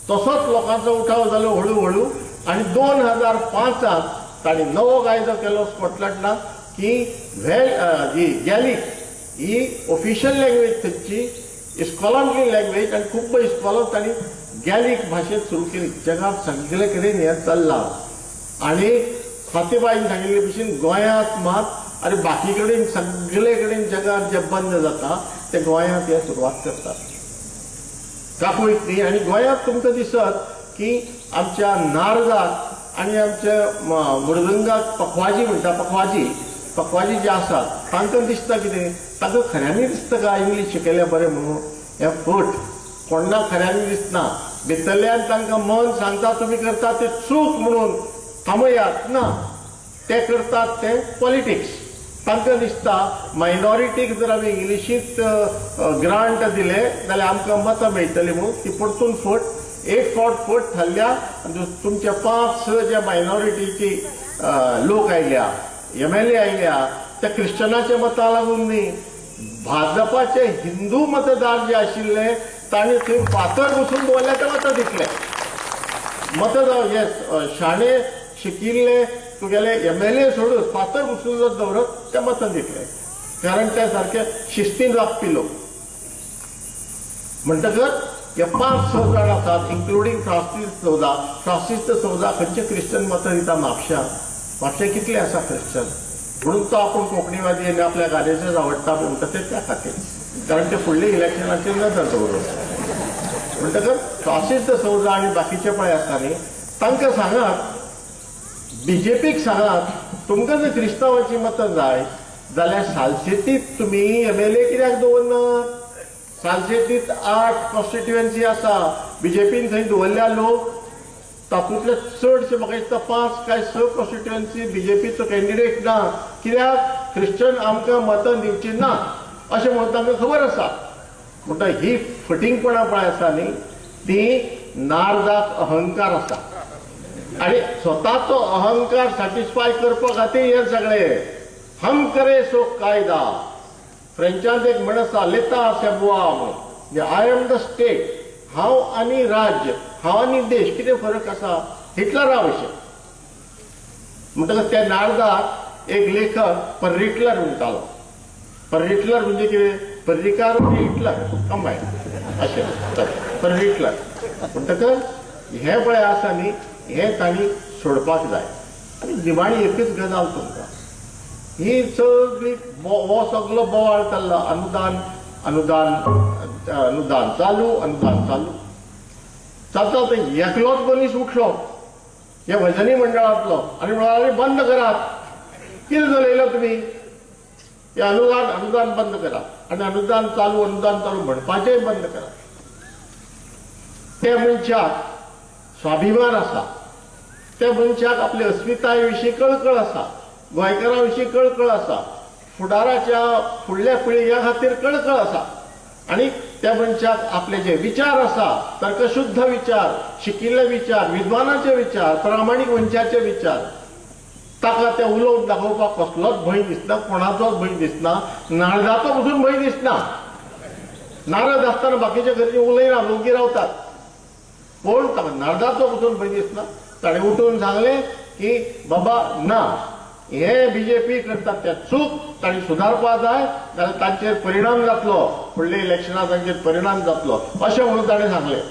तसोच लोकांचो उठाव जालो हळू आणि 2005 ताणी नवो कायदो केलो स्कॉटलंडात की जी गॅलिक ही ऑफिशियल लँग्वेज थंयची इस्कॉलांतली लँग्वेज आणि खूब इस्कॉलो ताणी गॅलिक भाशेंत सुरू केली. जगात सगळे कडेन हें चल्लां आणि फातेबाईन सांगिल्ले भशेन गोंयांत मात आनी बाकी कडेन सगळे कडेन जगात जे बंद जाता ते गोंयांत हे सुरवात करतात. काकूळीक न्ही आनी गोंयांत तुमकां दिसत की आमच्या नारजाक आनी आमच्या मृदंगाक पखवाजी म्हणटा पखवाजी जे आसात तांकां दिसता कितें तांकां खऱ्यांनी दिसता काय इंग्लीश शिकयल्या बरें म्हणून हें फट कोणा खऱ्यांनी दिसना. भितरल्यान तांकां मन सांगता तुमी करता ते चूक म्हणून थांबयात ना ते करतात ते पॉलिटिक्स. तांकां दिसता मायनॉरिटीक जर आमी इंग्लिशींत ग्रांट दिले जाल्यार आमकां मतां मेळटलीं म्हणून ती परतून फट एक फावट फट थारल्या तुमच्या 5-6 जे मायनॉरिटीची लोक आयल्या MLA आयल्या त्या क्रिश्चनाच्या मतां लागून न्ही भाजपाचे हिंदू मतदार जे आशिल्ले तांणी थंय फातर बसून दवरल्या ते मतां दितले. मतदार हे शाणे शिकिल्ले तुगेले MLA सोडून फातर बसून दवरत ते मतां दितले कारण ते सारखे शिस्तीन राखपी लोक. म्हणटकच हे 5-6 जाण आसात इन्क्लुडींग फ्रांसीस द सौजा खंयचे क्रिश्चन मतां दिता म्हापशा कितले आसा क्रिश्चन म्हणून तो आपूण कोंकणीवादी आनी आपल्या कार्याचेच आवडटा म्हणटा ते त्या खातीर कारण ते फुडल्या इलेक्शनाचेर नजर दवरून. म्हणटकच फ्रांसीस द सौजा आनी बाकीचे पळय आसा न्ही तांकां सांगात BJPक सांगात तुमकां जर क्रिस्तांवांची मतां जाय जाल्यार सालसेतीत तुमी MLA कित्याक दवरनात. सालसेतीत 8 कॉन्स्टिट्युएन्सी आसा BJPन थंय दवरल्या लोक तातूंतले चडशे म्हाका दिसता 5 काय 6 कॉन्स्टिट्युएन्सी BJPचो कॅन्डिडेट ना कित्याक क्रिश्चन आमकां मतां दिवची ना अशें म्हणून तांकां खबर आसा. म्हणटा ही फटिंगपणां पळय आसा न्ही ती नारजाक अहंकार आसा आनी स्वताचो अहंकार सॅटिस्फाय करपा खातीर हे सगळे हम करे सो कायदा. फ्रेंचांत एक म्हण आसा लेता सेबुआ म्हणून आय एम द स्टेट हांव आनी राज्य हांव आनी देश कितें फरक आसा हिटलरा भशेन. म्हणटकच त्या नारदाक एक लेखक पर्रिटलर म्हणटालो. पर्रिटलर म्हणजे कितें पर्रिकार म्हणजे हिटलर कंबायन अशें पर्रिटलर. म्हणटकच हे पळय आसा न्ही हे तांणी सोडपाक जाय. आनी निमाणी एकच गजाल तुमकां ही सगळी हो सगळो बोवाळ चल्ला अनुदान चालू चलता ते एकलोच मनीस उठलो हे भजनी मंडळांतलो आनी म्हणाले बंद करात. कितें चलयलो तुमी हे अनुदान बंद करात आनी अनुदान चालू म्हणपाचें बंद करात. त्या मनशाक स्वाभिमान आसा त्या मनशाक आपले अस्मिताये विशीं कळकळ आसा गोंयकारां विशीं कळकळ आसा फुडाराच्या फुडल्या पिळग्या खातीर कळकळ आसा आनी त्या मनशाक आपले जे विचार आसा तर्कशुद्ध विचार शिकिल्ले विचार विद्वानाचे विचार प्रामाणीक मनशाचे विचार ताका ते उलोवन दाखोवपाक कसलोच भंय दिसना कोणाचोच भंय दिसना. नारदाचो पसून भंय दिसना. नारद आसतना बाकीच्या घरची उलयना लोकी रावतात पूण ताका नारदाचो पसून भंय दिसना. ताणें उठून सांगलें की बाबा ना हे BJP करतात ते चूक तांणी सुदारपा जाय जाल्यार तांचेर परिणाम जातलो फुडल्या इलेक्शनाक तांचेर परिणाम जातलो अशें म्हणून ताणें सांगलें.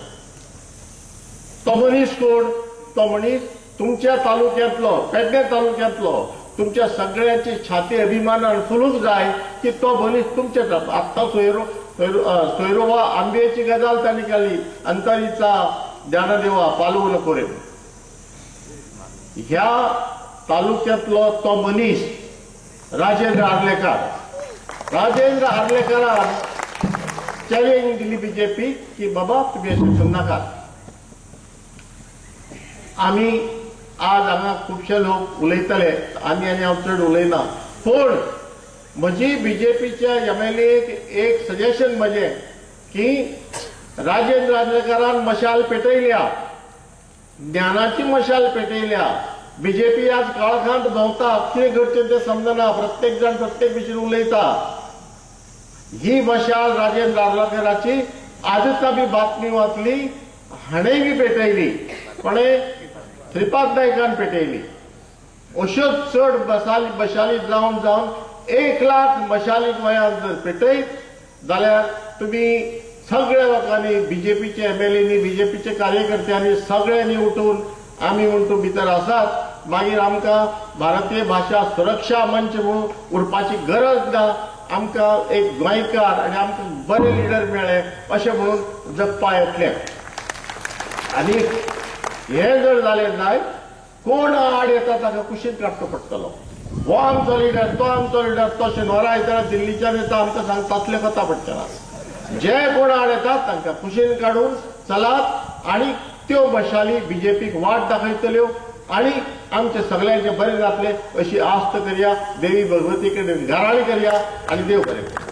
तो मनीस कोण तो मनीस तुमच्या तालुक्यांतलो पेडणे तालुक्यांतलो तुमच्या सगळ्यांची छाती अभिमानान फुलूंक जाय की तो मनीस तुमचे आत्तां सोयरोवा आंब्याची गजाल तांणी केली अंतरीचा ज्ञानदेवा पालवून कोरे ह्या तालुक्यांतलो तो मनीस राजेंद्र आर्लेकारान चॅलेंज दिली BJP की बाबा तुम्ही अशें करनाकात. आमी आज हांगा खुबशे लोक उलयतले आनी हांव चड उलयना पूण म्हजी BJPच्या MLAक एक सजेशन म्हजें की राजेंद्र आर्लेकारान मशाल पेटयल्या ज्ञानाची मशाल पेटयल्या. BJP आज काळखांत भोंवता कितें करचें तें समजना प्रत्येक जाण प्रत्येक विशीं उलयता. ही मशाल राजेंद्र आर्लेकराची आजच आमी बातमी वाचली हाणें बी पेटयली, कोणे श्रीपाद नायकान पेटयली. अश्यो चड मशाली जावन 1 लाख मशाली गोंयांत जर पेटयत जाल्यार तुमी सगळ्या लोकांनी बीजेपीचे एमएलएनी बीजेपीचे कार्यकर्त्यांनी सगळ्यांनी उठून आमी म्हणून भितर आसात, मागीर आमकां भारतीय भाषा सुरक्षा मंच म्हणून उरपाची गरज ना, आमकां एक गोंयकार आनी आमकां बरे लिडर मेळ्ळे अशें म्हणून जगपा येतलें. आनी हें जर जालें जायत कोण आड येता ताका कुशीन काडचो पडटलो. हो आमचो लिडर, तो आमचो लिडर, तो शेनवारा आयतारा दिल्लीच्यान येता आमकां सांगता तसलें कोता पडटना. जे कोण आड येतात तांकां कुशीन काडून चलात आनी त्यो मशाली बीजेपीक वाट दाखयतल्यो आनी आमचे सगळ्यांचे बरें जातले अशी आस्त करया. देवी भगवती कडेन घराळी करया आनी देव बरें करूं.